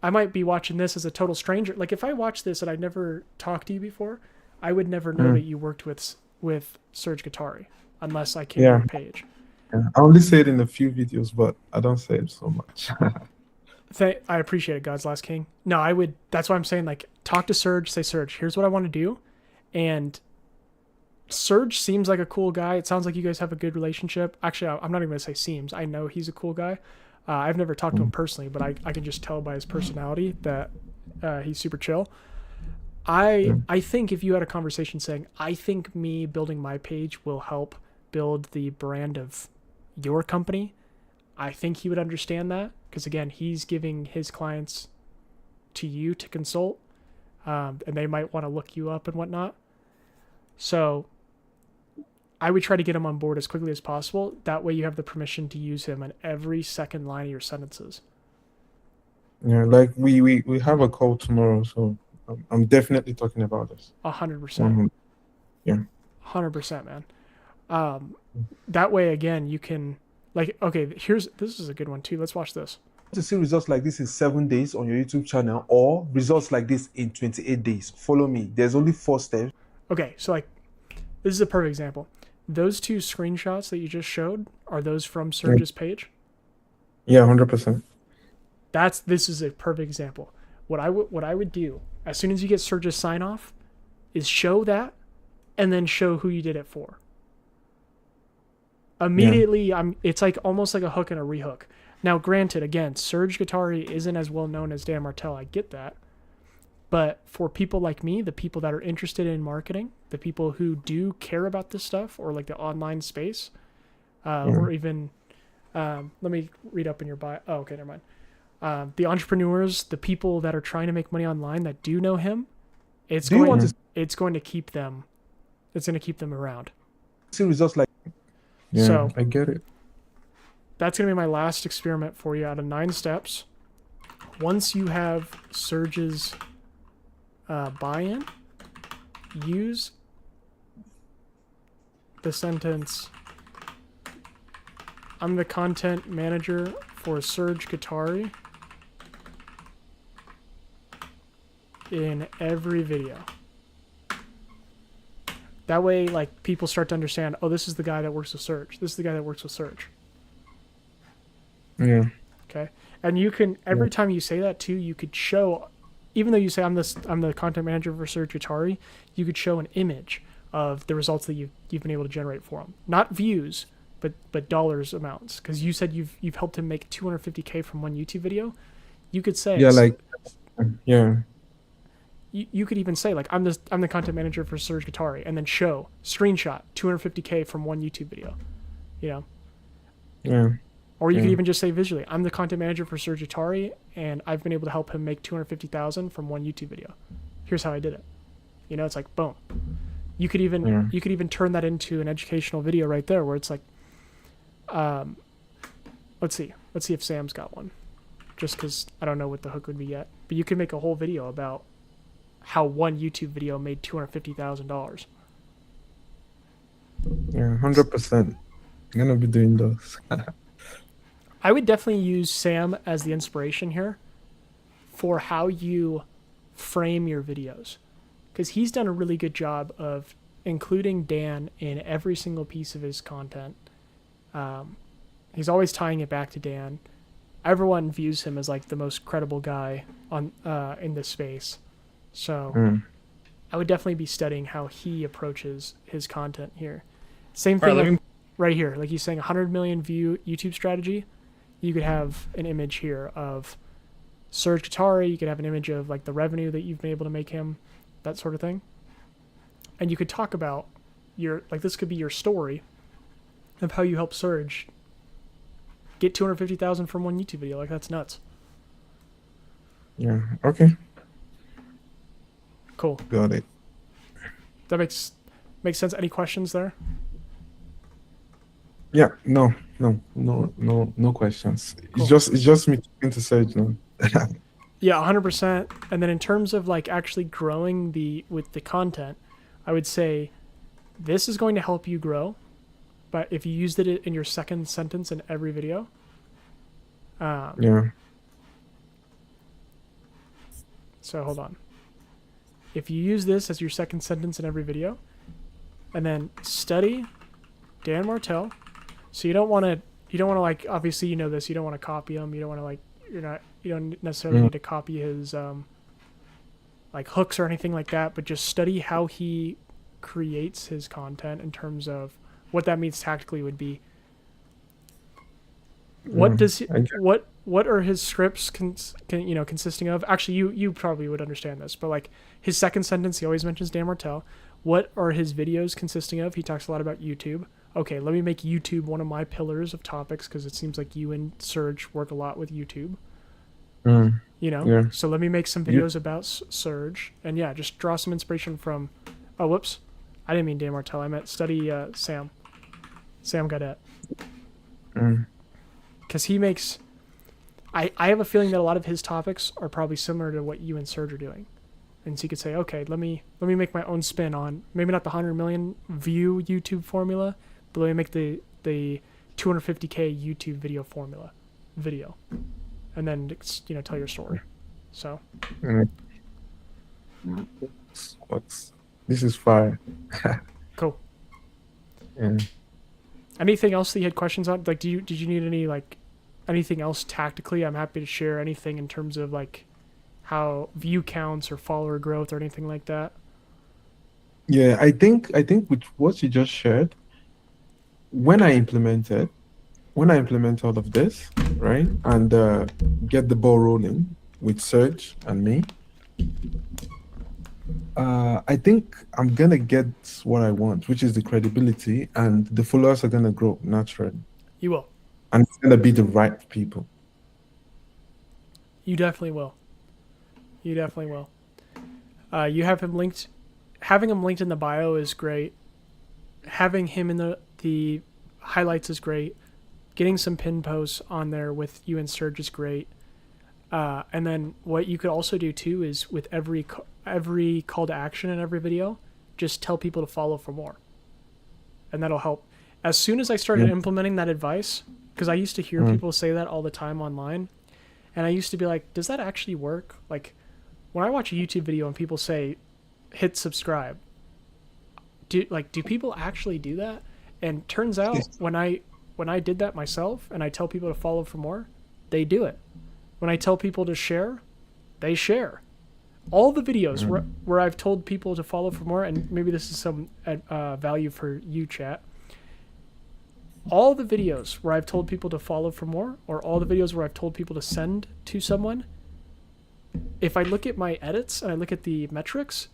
I might be watching this as a total stranger. Like if I watch this and I'd never talked to you before, I would never know that you worked with Serge Guattari unless I came to your page. Yeah. I only say it in a few videos, but I don't say it so much. I appreciate it, God's Last King. No, I would. That's why I'm saying, like, talk to Serge. Say, Serge, here's what I want to do. And Serge seems like a cool guy. It sounds like you guys have a good relationship. Actually, I'm not even going to say seems. I know he's a cool guy. I've never talked to him personally, but I can just tell by his personality that he's super chill. I think if you had a conversation saying, I think me building my page will help build the brand of your company, I think he would understand that. Because again, he's giving his clients to you to consult, and they might want to look you up and whatnot. So I would try to get him on board as quickly as possible. That way you have the permission to use him on every second line of your sentences. Yeah, like we have a call tomorrow, so I'm definitely talking about this. 100%. Yeah. 100%, man. That way, again, you can... Like, okay, this is a good one too. Let's watch this. To see results like this in 7 days on your YouTube channel, or results like this in 28 days, follow me. There's only 4 steps. Okay, so like, this is a perfect example. Those 2 screenshots that you just showed, are those from Serge's page? Yeah, 100%. This is a perfect example. What I would do as soon as you get Serge's sign off is show that, and then show who you did it for. Immediately, it's like almost like a hook and a rehook. Now, granted, again, Serge Guattari isn't as well known as Dan Martell. I get that. But for people like me, the people that are interested in marketing, the people who do care about this stuff, or like the online space, or even, let me read up in your bio. Oh, okay, never mind. The entrepreneurs, the people that are trying to make money online that do know him, it's going to keep them around. See results like... Yeah, so I get it. That's going to be my last experiment for you out of 9 steps. Once you have Serge's buy-in, use the sentence, I'm the content manager for Surge Guitari in every video. That way, like, people start to understand, oh, this is the guy that works with Surge. This is the guy that works with Surge. Yeah. Okay? And you can, every time you say that too, you could show, even though you say I'm the content manager for Surge Guitari, you could show an image of the results that you've been able to generate for him. Not views, but dollars amounts. Because you said you've helped him make $250K from one YouTube video. You could say, Yeah, like, yeah. You could even say, like, I'm the content manager for Surge Guitari, and then show screenshot 250K from one YouTube video, you know. Yeah. Or you could even just say visually, I'm the content manager for Surge Guitari, and I've been able to help him make 250,000 from one YouTube video. Here's how I did it. You know, it's like boom. You could even turn that into an educational video right there, where it's like, let's see if Sam's got one, just because I don't know what the hook would be yet. But you could make a whole video about how one YouTube video made $250,000. Yeah, 100%. I'm gonna be doing those. I would definitely use Sam as the inspiration here for how you frame your videos, because he's done a really good job of including Dan in every single piece of his content. He's always tying it back to Dan. Everyone views him as like the most credible guy on in this space. So I would definitely be studying how he approaches his content here. Same thing right here. Like he's saying 100 million view YouTube strategy. You could have an image here of Surge Guitari. You could have an image of like the revenue that you've been able to make him, that sort of thing. And you could talk about this could be your story of how you help Surge get 250,000 from one YouTube video. Like, that's nuts. Yeah. Okay. Cool. Got it. That makes sense. Any questions there? Yeah. No questions. Cool. It's just me talking to Serge now. Yeah, 100%. And then in terms of like actually growing with the content, I would say this is going to help you grow. But if you used it in your second sentence in every video, yeah. So hold on. If you use this as your second sentence in every video, and then study Dan Martell, so you don't want to like, obviously you know this, you don't want to copy him, you don't want to like, you don't necessarily need to copy his like hooks or anything like that, but just study how he creates his content in terms of what that means tactically would be. What are his scripts consisting of? Actually, you probably would understand this, but like his second sentence, he always mentions Dan Martell. What are his videos consisting of? He talks a lot about YouTube. Okay, let me make YouTube one of my pillars of topics, because it seems like you and Surge work a lot with YouTube. So let me make some videos about Surge, and yeah, just draw some inspiration from. Oh, whoops, I didn't mean Dan Martell. I meant study Sam Gaudette. Because he makes, I have a feeling that a lot of his topics are probably similar to what you and Serge are doing. And so you could say, okay, let me make my own spin on maybe not the 100 million view YouTube formula, but let me make the 250K YouTube video, and then tell your story. So. This is fire. Cool. Yeah. Anything else that you had questions on? Like, did you need any like anything else tactically? I'm happy to share anything in terms of like how view counts or follower growth or anything like that. Yeah, I think with what you just shared, when I implement all of this, right, and get the ball rolling with Serge and me, I think I'm gonna get what I want, which is the credibility, and the followers are gonna grow naturally. You will. And it's gonna be the right people. You definitely will. You have him linked. Having him linked in the bio is great. Having him in the highlights is great. Getting some pin posts on there with you and Serge is great. And then what you could also do too is with every call to action in every video, just tell people to follow for more. and that'll help. As soon as I started implementing that advice, because I used to hear people say that all the time online, and I used to be like, does that actually work? Like, when I watch a YouTube video and people say, hit subscribe, do people actually do that? And turns out when I did that myself and I tell people to follow for more, they do it. When I tell people to share, they share. All the videos where I've told people to follow for more, and maybe this is some value for you, chat. All the videos where I've told people to follow for more, or all the videos where I've told people to send to someone, if I look at my edits and I look at the metrics,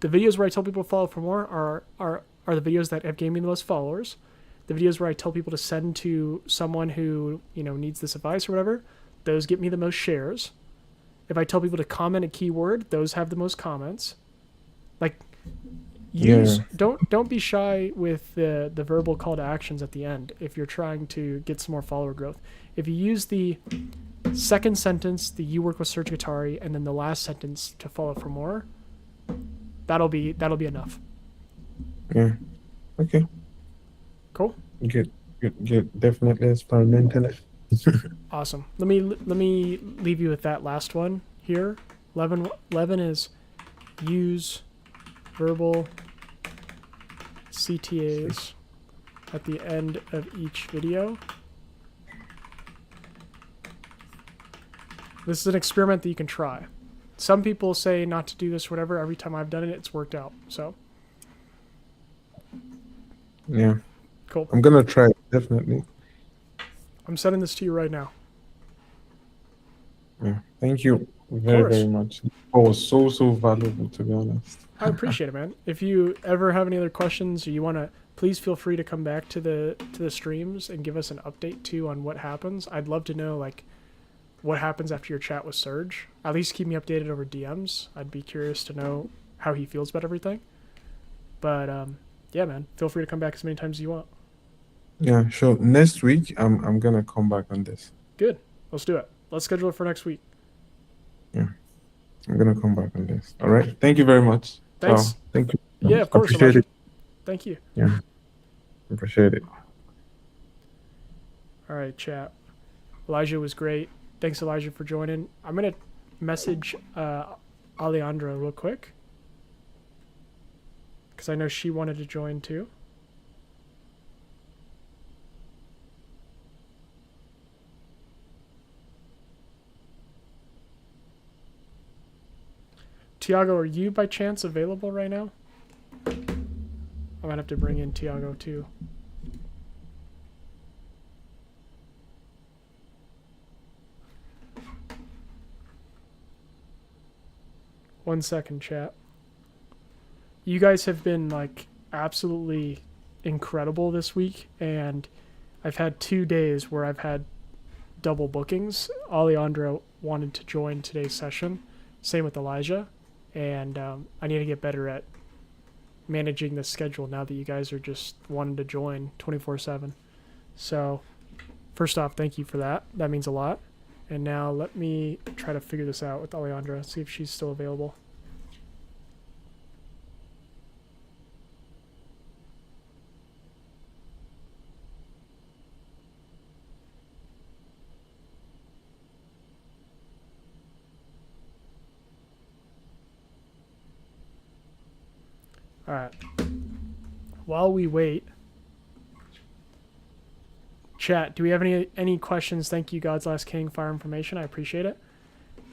the videos where I tell people to follow for more are the videos that have gained me the most followers. The videos where I tell people to send to someone who, needs this advice or whatever, those get me the most shares. If I tell people to comment a keyword, those have the most comments. Like, don't be shy with the verbal call to actions at the end if you're trying to get some more follower growth. If you use the second sentence, the you work with Serge Guattari, and then the last sentence to follow for more, that'll be enough. Yeah. Okay. Cool. Good. Definitely experimental it. Awesome. Let me leave you with that last one here. 11 is use verbal CTAs at the end of each video. This is an experiment that you can try. Some people say not to do this or whatever. Every time I've done it, it's worked out. So. Yeah. Cool. I'm gonna try it, definitely. I'm sending this to you right now. Yeah. Thank you very much. It was so valuable, to be honest. I appreciate it, man. If you ever have any other questions or you want to, please feel free to come back to the streams and give us an update too on what happens. I'd love to know what happens after your chat with Serge. At least keep me updated over DMs. I'd be curious to know how he feels about everything. But yeah, man, feel free to come back as many times as you want. Yeah, sure. Next week, I'm gonna come back on this. Good. Let's do it. Let's schedule it for next week. Yeah, I'm gonna come back on this. All right. Thank you very much. Thanks. Thank you. Yeah, of course. Appreciate it. Thank you. Yeah, appreciate it. All right, chat. Elijah was great. Thanks, Elijah, for joining. I'm gonna message Alejandra real quick because I know she wanted to join too. Tiago, are you by chance available right now? I might have to bring in Tiago too. One second, chat. You guys have been absolutely incredible this week, and I've had 2 days where I've had double bookings. Alejandro wanted to join today's session. Same with Elijah. And I need to get better at managing the schedule now that you guys are just wanting to join 24/7. So first off, thank you for that. That means a lot. And now let me try to figure this out with Alejandra, see if she's still available. All right. While we wait, chat, do we have any questions? Thank you, God's Last King, Fire Information. I appreciate it.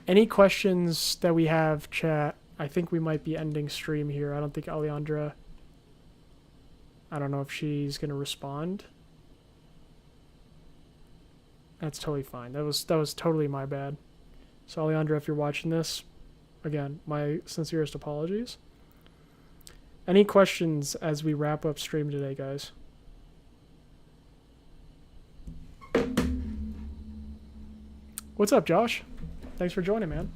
Any questions that we have, chat? I think we might be ending stream here. I don't think Alejandra, I don't know if she's going to respond. That's totally fine. That was totally my bad. So Alejandra, if you're watching this, again, my sincerest apologies. Any questions as we wrap up stream today, guys? What's up, Josh? Thanks for joining, man.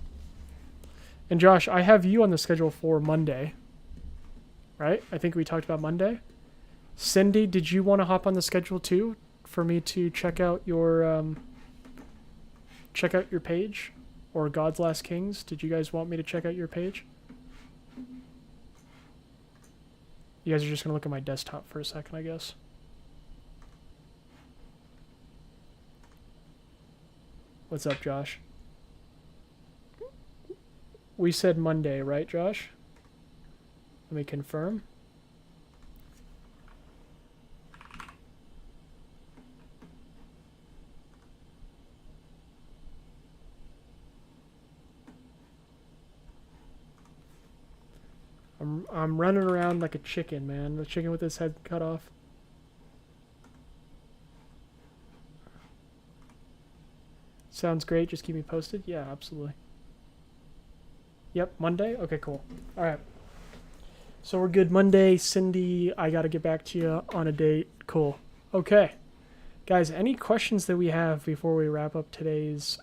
And Josh, I have you on the schedule for Monday, right? I think we talked about Monday. Cindy, did you want to hop on the schedule too for me to check out your page? Or God's Last Kings? Did you guys want me to check out your page? You guys are just gonna look at my desktop for a second, I guess. What's up, Josh? We said Monday, right, Josh? Let me confirm. I'm running around like a chicken, man. The chicken with his head cut off. Sounds great. Just keep me posted. Yeah, absolutely. Yep, Monday? Okay, cool. All right. So we're good. Monday, Cindy, I got to get back to you on a date. Cool. Okay. Guys, any questions that we have before we wrap up today's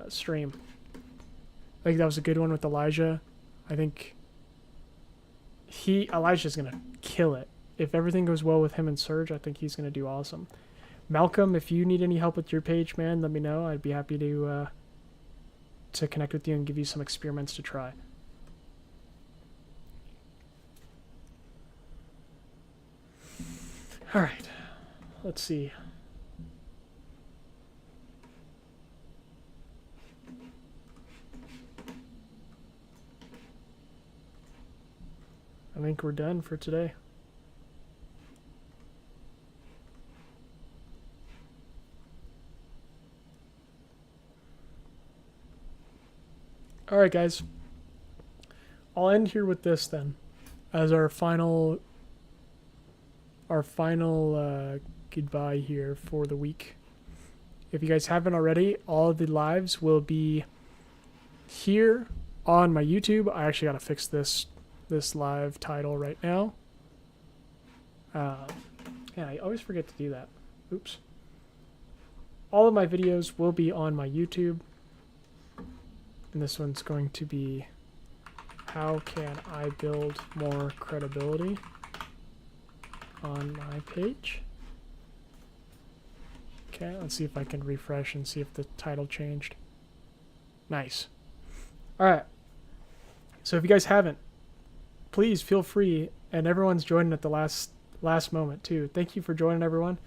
stream? I think that was a good one with Elijah. I think Elijah's going to kill it. If everything goes well with him and Serge, I think he's going to do awesome. Malcolm, if you need any help with your page, man, let me know. I'd be happy to connect with you and give you some experiments to try. All right. Let's see. I think we're done for today. All right, guys. I'll end here with this then, as our final goodbye here for the week. If you guys haven't already, all of the lives will be here on my YouTube. I actually got to fix this live title right now. Yeah, I always forget to do that. Oops. All of my videos will be on my YouTube. And this one's going to be, how can I build more credibility on my page? Okay, let's see if I can refresh and see if the title changed. Nice. All right. So if you guys haven't, please feel free, and everyone's joining at the last moment too. Thank you for joining, everyone.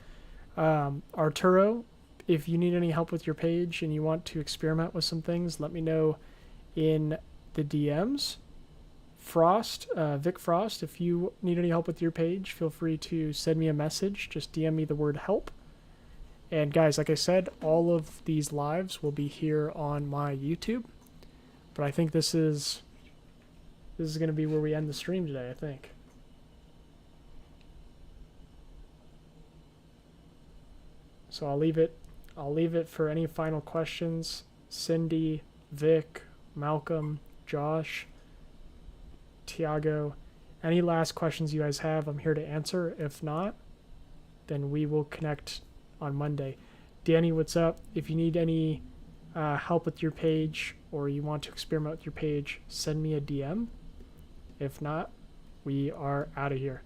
Arturo, if you need any help with your page and you want to experiment with some things, let me know in the DMs. Frost, Vic Frost, if you need any help with your page, feel free to send me a message. Just DM me the word help. And guys, like I said, all of these lives will be here on my YouTube. But I think this is going to be where we end the stream today, I think. So I'll leave it for any final questions. Cindy, Vic, Malcolm, Josh, Tiago, any last questions you guys have, I'm here to answer. If not, then we will connect on Monday. Danny, what's up? If you need any help with your page or you want to experiment with your page, send me a DM. If not, we are out of here.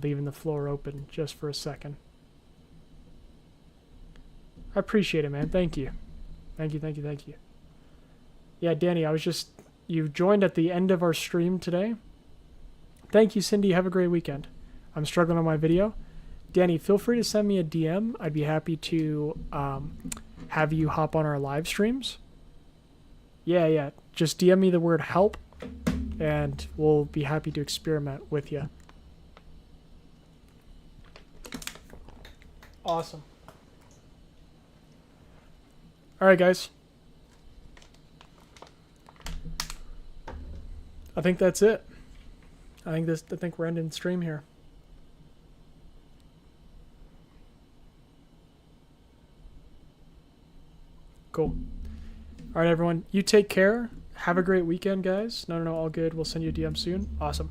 Leaving the floor open just for a second. I appreciate it, man. Thank you. Thank you. Yeah, Danny, you joined at the end of our stream today. Thank you, Cindy. Have a great weekend. I'm struggling on my video. Danny, feel free to send me a DM. I'd be happy to have you hop on our live streams. Yeah. Just DM me the word help, and we'll be happy to experiment with you. Awesome. All right, guys. I think that's it. I think we're ending the stream here. Cool. All right, everyone. You take care. Have a great weekend, guys. No, all good. We'll send you a DM soon. Awesome.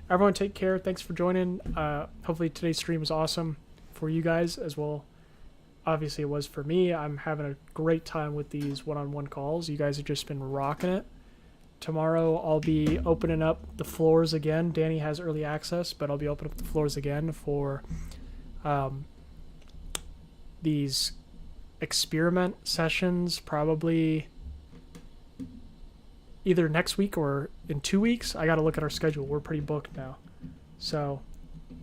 Everyone take care. Thanks for joining. Hopefully today's stream was awesome for you guys as well. Obviously it was for me. I'm having a great time with these one-on-one calls. You guys have just been rocking it. Tomorrow I'll be opening up the floors again. Danny has early access, but I'll be opening up the floors again for these experiment sessions, probably either next week or in 2 weeks. I got to look at our schedule. We're pretty booked now. So,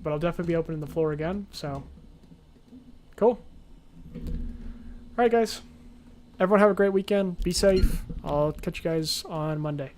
but I'll definitely be opening the floor again. So, cool. All right, guys. Everyone have a great weekend. Be safe. I'll catch you guys on Monday.